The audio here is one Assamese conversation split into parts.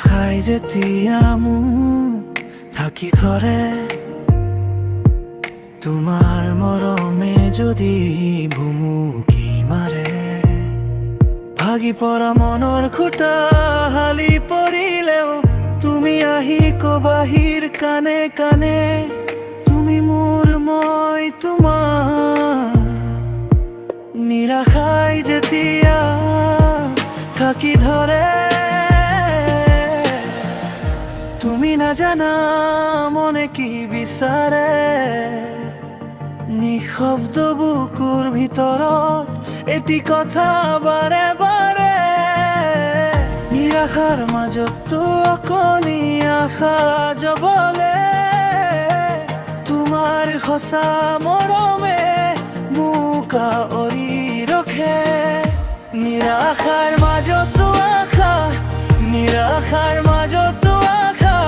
নিৰাশাই যেতিয়া মোক ঢাকি ধৰে, তোমাৰ মৰমে যদি ভুমুকি মাৰে, ভাগি পৰা মনৰ খুটা হালি পৰিলেও তুমি আহি কবাহিৰ কানে কানে, তুমি মোৰ মই তোমাৰ। নিৰাশাই যেতিয়া ঢাকি ধৰে, তুমি নাজানা মনে কি বিচাৰে, নিঃশব্দ বুকুৰ ভিতৰত এটি কথা বাৰে বাৰে। নিৰাশাৰ মাজতো অকণি আশা জবলে, তোমাৰ সঁচা মৰমে মোক আৱৰি ৰখে। নিৰাশাৰ মাজতো আশা, নিৰাশাৰ মাজতো আশা,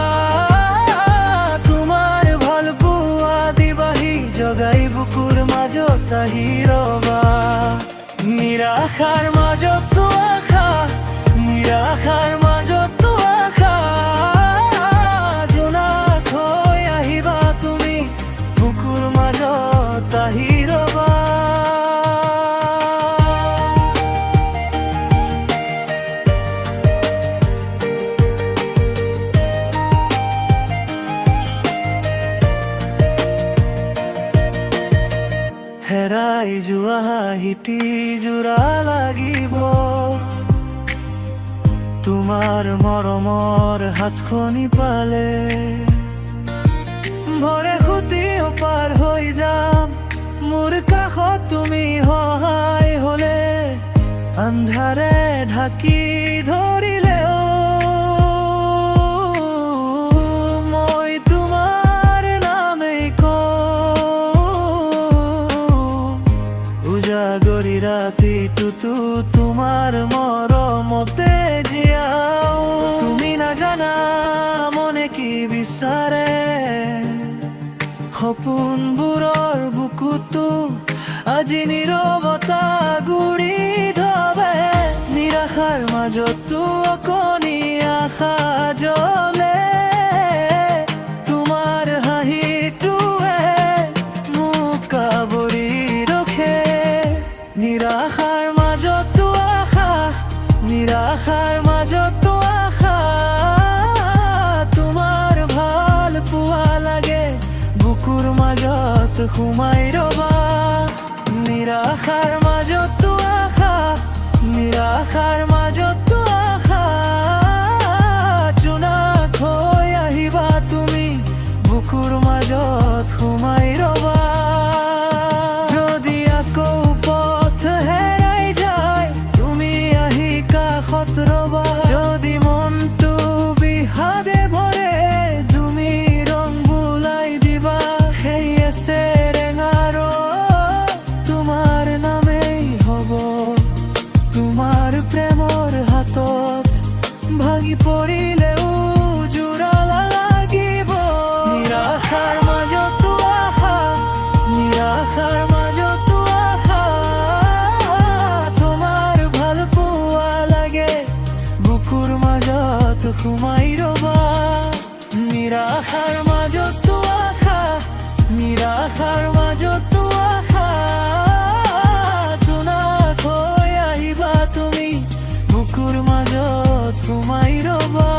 তোমাৰ ভাল পোৱা দিবাহি জগাই বুকুৰ মাজত আহি ৰবা। নিৰাশাৰ মাজতো আশা, নিৰাশাৰ মাজতো আশা, জোনাক হৈ আহিবা তুমি বুকুৰ মাজত আহি ৰবা। হেৰাই যোৱা হিটি জোৰা লাগিব, তোমাৰ মৰমৰ হাতখনি পালে, ভৰে খুটিও পাৰ হৈ যাম, মোৰ কাষত তুমি সহায় হলে, আন্ধাৰে ঢাকি ধৰিলেও মই তোমাৰ নামেই কওঁ। উজাগৰি ৰাতিটোতো তোমাৰ মৰমতে জীয়াও, তুমি নাজানা মনে কি বিচাৰে, সপোনবোৰৰ বুকুতো আজি নীৰৱতা গুৰি ধৰে। নিৰাশাৰ মাজতো অকণি আশা জ্বলে, তোমাৰ হাঁহিটোৱে মোক আৱৰি ৰখে। নিৰাশাৰ মাজতো আশা, নিৰাশাৰ মাজতো আশা, তোমাৰ ভাল পোৱা লাগে বুকুৰ মাজত সোমাই ৰবা। নিৰাশাৰ মাজতো আশা, নিৰাশাৰ মাজতো আশা, জোনাক হৈ আহিবা তুমি বুকুৰ মাজত সোমাই ৰবা। যদি আকৌ পথ হেৰাই যায় তুমি আহি কাষত ৰবা, যদি মনটো বিষাদে ভৰে তুমি ৰং বুলাই দিবা, সেই আছে ৰেঙাৰ তোমাৰ নামেই হ'ব, তোমাৰ প্ৰেমৰ হাতত ভাগি পৰিলেও জোৰা লাগিব। নিৰাশাৰ মাজতো আশা, নিৰাশাৰ মাজতো আশা, তোমাৰ ভাল পোৱা লাগে বুকুৰ মাজত সোমাই ৰবা। নিৰাশাৰ মাজতো আশা, নিৰাশাৰ মাজতো আশা, জোনাক হৈ আহিবা তুমি বুকুৰ মাজত সোমাই ৰবা।